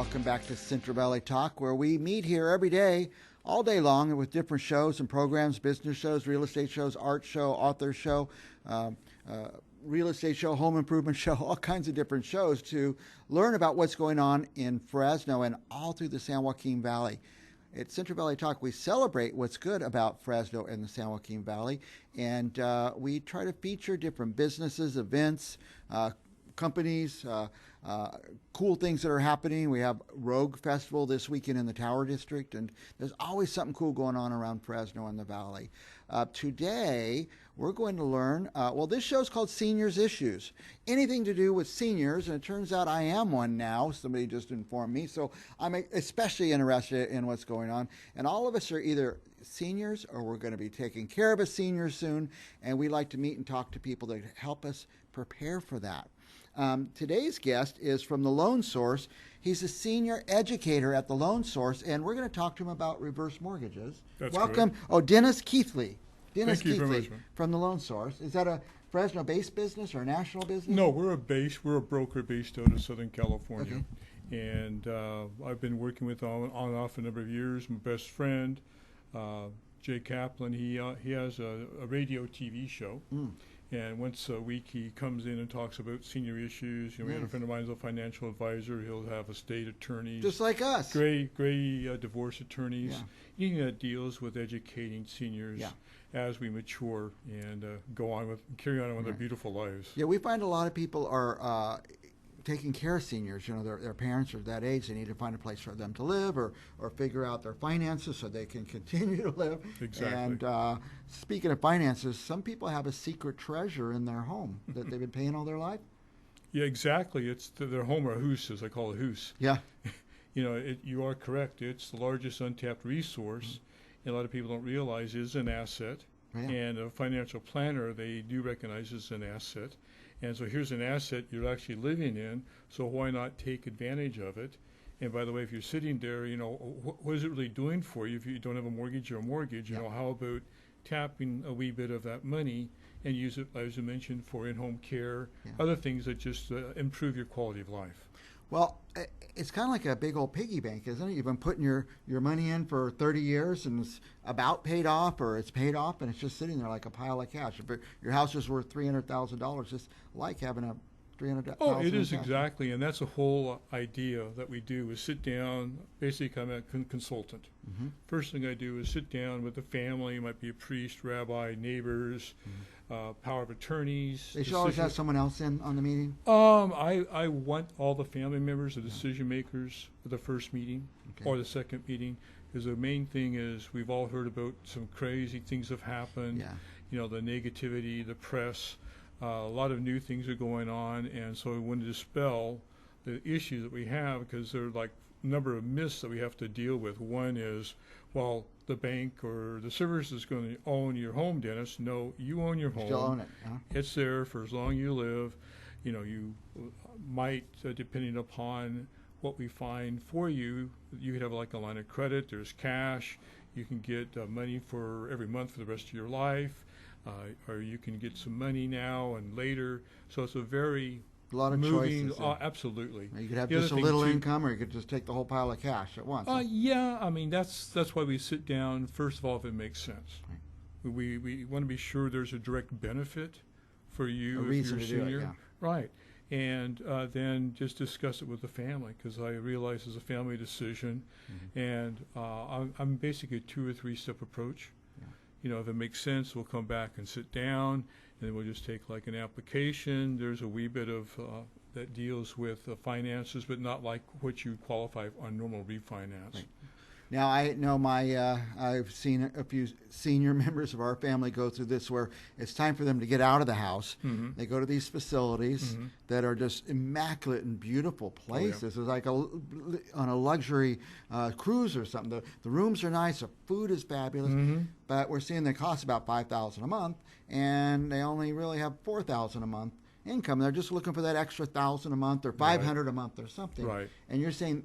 Welcome back to Central Valley Talk, where we meet here every day, all day long, with different shows and programs, business shows, real estate shows, art show, author show, real estate show, home improvement show, all kinds of different shows to learn about what's going on in Fresno and all through the San Joaquin Valley. At Central Valley Talk, we celebrate what's good about Fresno and the San Joaquin Valley, and we try to feature different businesses, events, companies, cool things that are happening. We have Rogue Festival this weekend in the Tower District, and there's always something cool going on around Fresno and the Valley. Today, we're going to learn, this show's called Seniors Issues. Anything to do with seniors, and it turns out I am one now. Somebody just informed me, so I'm especially interested in what's going on. And all of us are either seniors or we're going to be taking care of a senior soon, and we like to meet and talk to people that help us prepare for that. Today's guest is from the Loan Source. He's a senior educator at the Loan Source, and we're going to talk to him about reverse mortgages. That's Welcome. correct. Oh, Dennis Keithley. Dennis Thank you very Keithley much, man. from the Loan Source. Is that a Fresno-based business or a national business? No, we're a broker based out of Southern California. Okay. And I've been working with on and off a number of years. My best friend, Jay Kaplan, he has a radio TV show. And once a week he comes in and talks about senior issues. We had a friend of mine who's a financial advisor. He'll have estate attorneys. Just like us. Great divorce attorneys. He deals with educating seniors as we mature and carry on with their beautiful lives. Yeah, we find a lot of people are taking care of seniors. Their parents are that age. They need to find a place for them to live or figure out their finances so they can continue to live. Exactly. And speaking of finances, some people have a secret treasure in their home that they've been paying all their life. Yeah, exactly. It's their home, or hoose, as I call it, hoose. Yeah. You are correct. It's the largest untapped resource, and a lot of people don't realize is an asset. Yeah. And a financial planner, they do recognize it's an asset. And so here's an asset you're actually living in, so why not take advantage of it? And by the way, if you're sitting there, what is it really doing for you if you don't have a mortgage or a mortgage? How about tapping a wee bit of that money and use it, as you mentioned, for in-home care, other things that just improve your quality of life? Well, it's kind of like a big old piggy bank, isn't it? You've been putting your money in for 30 years, and it's about paid off, or it's paid off, and it's just sitting there like a pile of cash. If your house is worth $300,000, it's like having a $300,000. Oh, it is exactly, and that's the whole idea that we do is sit down. Basically, I'm a consultant. First thing I do is sit down with the family. It might be a priest, rabbi, neighbors, power of attorneys. They should always have someone else in on the meeting? I want all the family members, the decision makers, for the first meeting or the second meeting, because the main thing is we've all heard about some crazy things have happened. The negativity, the press, a lot of new things are going on, and so we want to dispel the issue that we have, because there are like a number of myths that we have to deal with. One is, well, the bank or the service is going to own your home, Dennis. No, you own your home. Still own it. It's there for as long as you live. You might, depending upon what we find for you, you could have like a line of credit. There's cash. You can get money for every month for the rest of your life, or you can get some money now and later. So it's a lot of choices. Absolutely. You could have just a little income, or you could just take the whole pile of cash at once. That's why we sit down, first of all, if it makes sense. Right. We want to be sure there's a direct benefit for you if you're a senior. Right. And then just discuss it with the family, because I realize it's a family decision. And I'm basically a 2 or 3 step approach. If it makes sense, we'll come back and sit down, and then we'll just take like an application. There's a wee bit of that deals with finances, but not like what you qualify on normal refinance. Right. Now, I know I've seen a few senior members of our family go through this, where it's time for them to get out of the house. They go to these facilities that are just immaculate and beautiful places. It's like on a luxury cruise or something. The rooms are nice, the food is fabulous, but we're seeing they cost about $5,000 a month, and they only really have $4,000 a month income. They're just looking for that extra $1,000 a month or $500 a month or something. Right. And you're saying,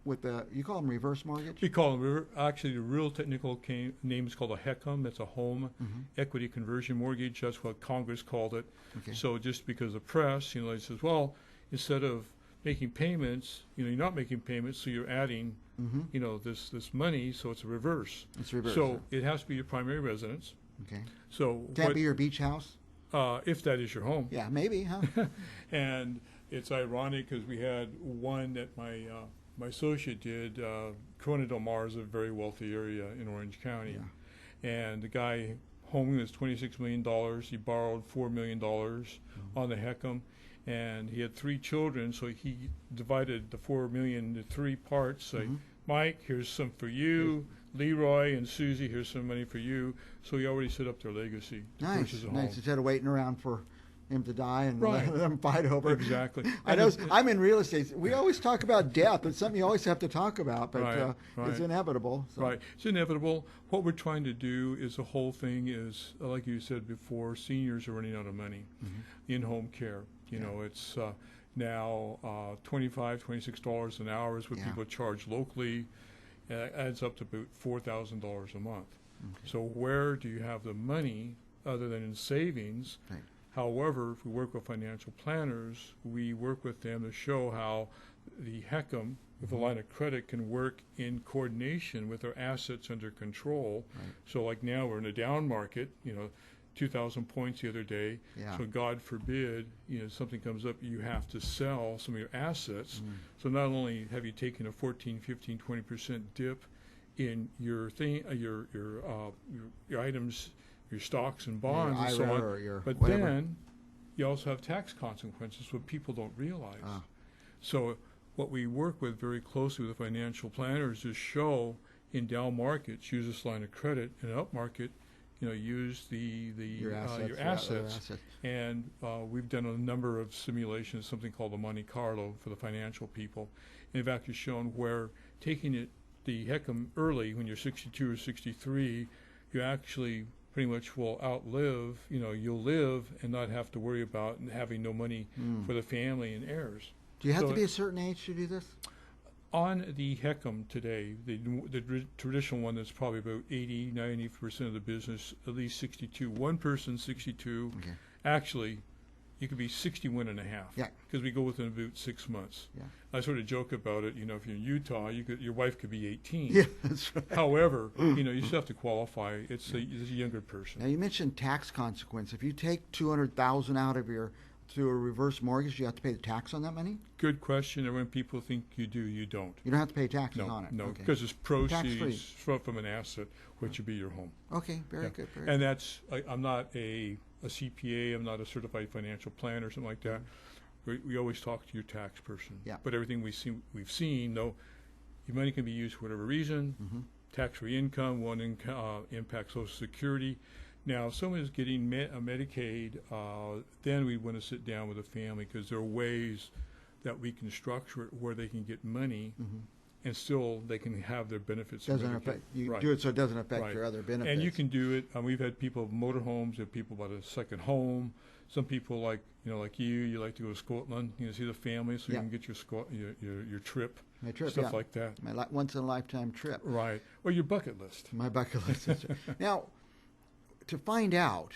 you call them reverse mortgage? We call them, actually the real technical name is called a HECM. That's a home equity conversion mortgage. That's what Congress called it. So just because the press, it says, well, instead of making payments, you're not making payments, so you're adding, this money, so it's a reverse. It's reverse. So it has to be your primary residence. Okay. So Can't be your beach house? If that is your home. Yeah, maybe, huh? And it's ironic because we had one that my associate did. Corona Del Mar is a very wealthy area in Orange County. Yeah. And the guy home was $26 million. He borrowed $4 million on the HECM. And he had 3 children, so he divided the $4 million into 3 parts. Like, Mike, here's some for you. Leroy and Susie, here's some money for you. So he already set up their legacy. Nice. Instead of waiting around for him to die and Right. let them fight over it. Exactly. I know. I'm in real estate. We always talk about death. It's something you always have to talk about, but Right. it's inevitable. So. Right. It's inevitable. What we're trying to do is the whole thing is, like you said before, seniors are running out of money in home care. You know, it's now $25, $26 an hour is what people charge locally. Adds up to about $4,000 a month. Okay. So where do you have the money other than in savings? Right. However, if we work with financial planners, we work with them to show how the HECM with a line of credit can work in coordination with our assets under control. Right. So like now we're in a down market, 2,000 points the other day. Yeah. So God forbid, something comes up, you have to sell some of your assets. So not only have you taken a 14, 15, 20% dip in your your items, your stocks and bonds and so on, but then you also have tax consequences, what people don't realize. So what we work with very closely with the financial planners is show in down markets, use this line of credit, in an up market, use your assets. And we've done a number of simulations, something called the Monte Carlo for the financial people. And we've actually shown where taking the HECM early, when you're 62 or 63, you actually pretty much will outlive, you'll live and not have to worry about having no money for the family and heirs. Do you have to be a certain age to do this? On the HECM today, the traditional one that's probably about 80, 90% of the business, at least 62. One person, 62. Okay. Actually, you could be 61 and a half. Yeah. Because we go within about 6 months. Yeah. I sort of joke about it. If you're in Utah, your wife could be 18. Yeah, that's right. However, you still have to qualify. It's a younger person. Now you mentioned tax consequence. If you take $200,000 out of through a reverse mortgage, you have to pay the tax on that money? Good question. And when people think you do, you don't. You don't have to pay taxes on it? No, because it's proceeds from an asset, which would be your home. Okay, very good. And that's, I'm not a CPA, I'm not a certified financial planner or something like that. We always talk to your tax person. Yeah. But everything we've seen, your money can be used for whatever reason. Tax-free income, one impacts Social Security. Now, if someone is getting Medicaid, then we want to sit down with a family because there are ways that we can structure it where they can get money and still they can have their benefits. Do it so it doesn't affect your other benefits. And you can do it. We've had people with motorhomes, we have people bought a second home. Some people like you like to go to Scotland, see the family, so you can get your trip. My trip, stuff like that. My once-in-a-lifetime trip. Right. Or your bucket list. My bucket list. Now, to find out,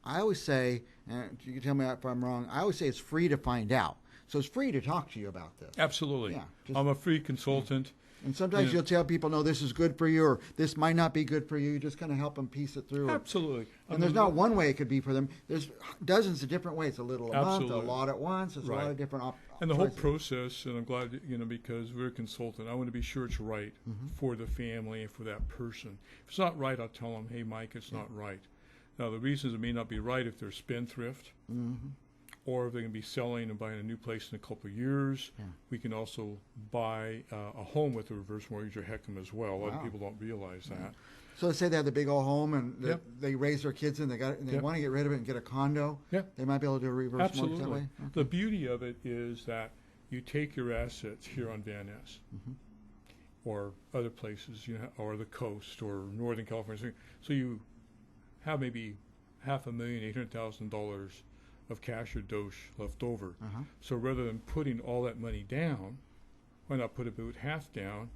I always say, and you can tell me if I'm wrong, I always say it's free to find out. So it's free to talk to you about this. Absolutely. Yeah, I'm a free consultant. And sometimes you'll tell people, no, this is good for you, or this might not be good for you. You just kind of help them piece it through. Absolutely. And there's not one way it could be for them. There's dozens of different ways. A little a month, a lot at once. There's a lot of different and the whole process, and I'm glad, because we're a consultant, I want to be sure it's right for the family and for that person. If it's not right, I'll tell them, hey, Mike, it's not right. Now, the reasons it may not be right if they're spendthrift, or if they're going to be selling and buying a new place in a couple of years. We can also buy a home with a reverse mortgage or HECM as well. A lot of people don't realize that. So let's say they have the big old home and they raise their kids and they want to get rid of it and get a condo. They might be able to do a reverse mortgage that way. Okay. The beauty of it is that you take your assets here on Van Ness or other places, or the coast or Northern California. So you have maybe $500,800,000 of cash or dosh left over. So rather than putting all that money down, why not put about half down,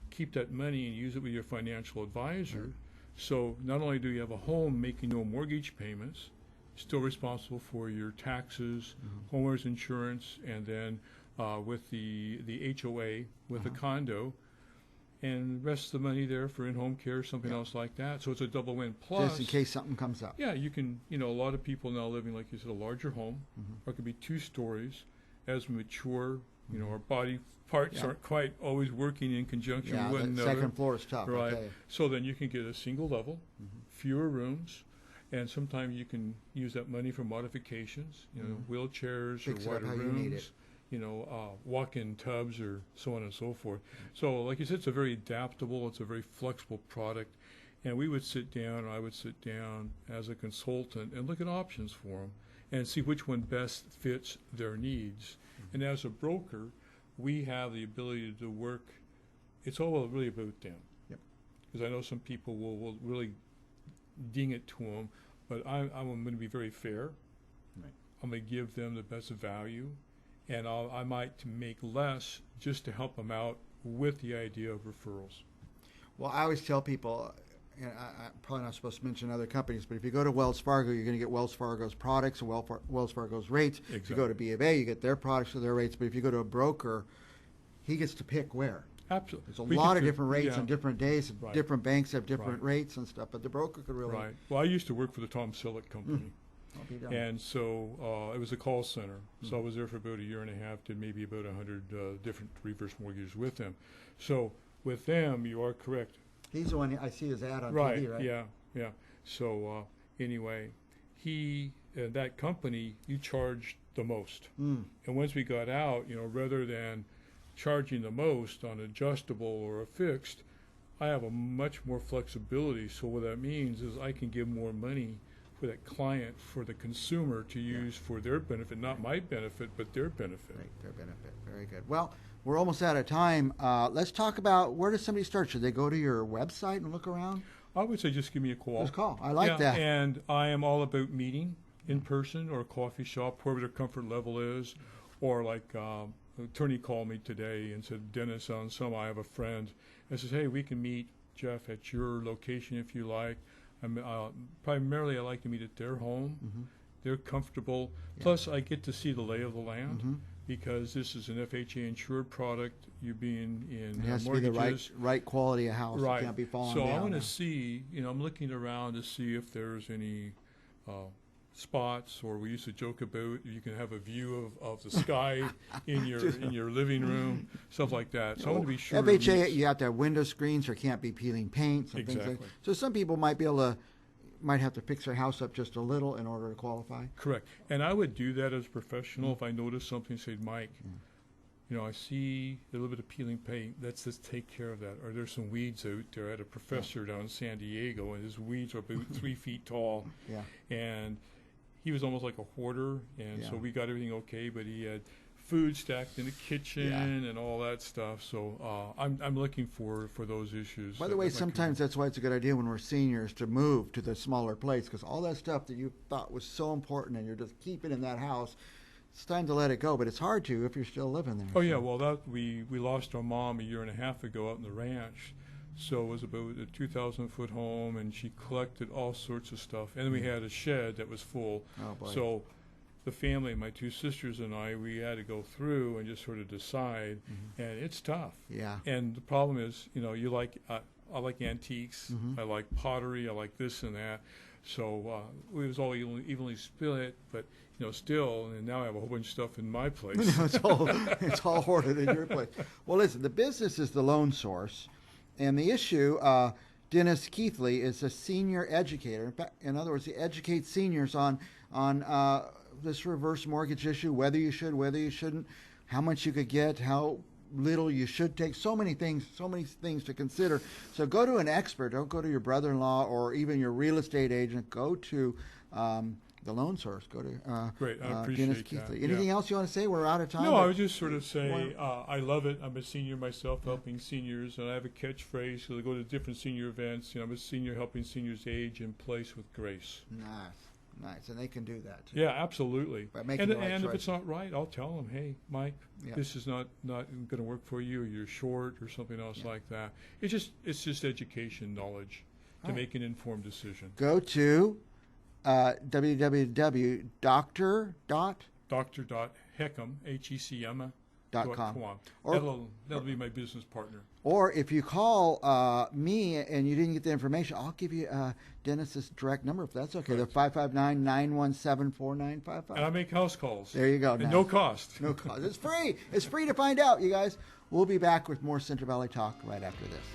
keep that money and use it with your financial advisor. So not only do you have a home making no mortgage payments, still responsible for your taxes, homeowners insurance, and then with the HOA, with the condo, and the rest of the money there for in-home care, something else like that. So it's a double win. Plus, just in case something comes up. Yeah, you can, a lot of people now living, like you said, a larger home, or it could be 2 stories. As we mature, our body parts aren't quite always working in conjunction with one another. Second floor is tough. Right. So then you can get a single level, fewer rooms, and sometimes you can use that money for modifications, wheelchairs Fix or wider how rooms. You need it. Walk-in tubs or so on and so forth. So like you said, it's a very adaptable, it's a very flexible product. And we would sit down, or I would sit down as a consultant and look at options for them and see which one best fits their needs. And as a broker, we have the ability to work, it's all really about them. Because I know some people will really ding it to them, but I'm going to be very fair. I'm going to give them the best value. And I might make less just to help them out with the idea of referrals. Well, I always tell people, and I'm probably not supposed to mention other companies, but if you go to Wells Fargo, you're going to get Wells Fargo's products and Wells Fargo's rates. Exactly. If you go to B of A, you get their products or their rates. But if you go to a broker, he gets to pick where. Absolutely. There's a lot of different rates on different days. Different banks have different rates and stuff, but the broker could really. Right. Well, I used to work for the Tom Selleck Company. And so it was a call center. So I was there for about a year and a half, did maybe about 100 different reverse mortgages with them. So with them, you are correct. He's the one I see his ad on TV, right? Yeah. So anyway, that company, you charged the most. And once we got out, rather than charging the most on adjustable or a fixed, I have a much more flexibility. So what that means is I can give more money for that client, for the consumer to use for their benefit, not my benefit, but their benefit. Right, their benefit. Very good. Well, we're almost out of time. Let's talk about, where does somebody start? Should they go to your website and look around? I would say just give me a call. Just call. I like that. And I am all about meeting in person or a coffee shop, wherever their comfort level is. Or like an attorney called me today and said, Dennis, I have a friend. And says, hey, we can meet, Jeff, at your location if you like. Primarily, I like to meet at their home. They're comfortable. Plus, I get to see the lay of the land because this is an FHA insured product. You being in it has mortgages. to be the right quality of house. Right. It can't be falling down. So I want now. to see. I'm looking around to see if there's any spots, or we used to joke about you can have a view of the sky in your living room, stuff like that. So I want to be sure. FHA, you have to have window screens, or can't be peeling paint. And things like that. So some people might have to fix their house up just a little in order to qualify. Correct. And I would do that as a professional if I noticed something. Say, Mike, I see a little bit of peeling paint. Let's just take care of that. Or there's some weeds out there. I had a professor down in San Diego, and his weeds were about 3 feet tall. And he was almost like a hoarder, and so we got everything okay, but he had food stacked in the kitchen and all that stuff. So I'm looking for those issues. By the way, sometimes that's why it's a good idea when we're seniors to move to the smaller place, because all that stuff that you thought was so important and you're just keeping in that house, it's time to let it go. But it's hard to if you're still living there. Oh, yeah. Well, we lost our mom a year and a half ago out in the ranch. So it was about a 2,000-foot home, and she collected all sorts of stuff. And then we had a shed that was full. Oh, boy. So the family, my 2 sisters and I, we had to go through and just sort of decide, and it's tough. Yeah. And the problem is, you like, I like antiques, I like pottery, I like this and that. So it was all evenly split, but still, and now I have a whole bunch of stuff in my place. It's all hoarded in your place. Well, listen, the business is the loan source. And the issue, Dennis Keithley is a senior educator. In other words, he educates seniors on this reverse mortgage issue, whether you should, whether you shouldn't, how much you could get, how little you should take, so many things to consider. So go to an expert. Don't go to your brother-in-law or even your real estate agent. Go to the loan source. Go to Great, I appreciate Dennis Keithley. that. Anything else you want to say? We're out of time. No, I would just sort of say I love it. I'm a senior myself, helping seniors, and I have a catchphrase. So I go to different senior events. I'm a senior helping seniors age in place with grace. Nice, and they can do that too. Yeah, absolutely. By making the right and if choice. it's not right, I'll tell them, hey, Mike, this is not going to work for you, or you're short, or something else like that. It's just education, knowledge, to make an informed decision. Go to www.dr.heckham, Dr.Heckham, Heckham, .com. Or that'll be my business partner. Or if you call me and you didn't get the information, I'll give you Dennis's direct number if that's okay. They're 559-917-4955. And I make house calls. There you go. And no cost. No cost. It's free. It's free to find out, you guys. We'll be back with more Central Valley Talk right after this.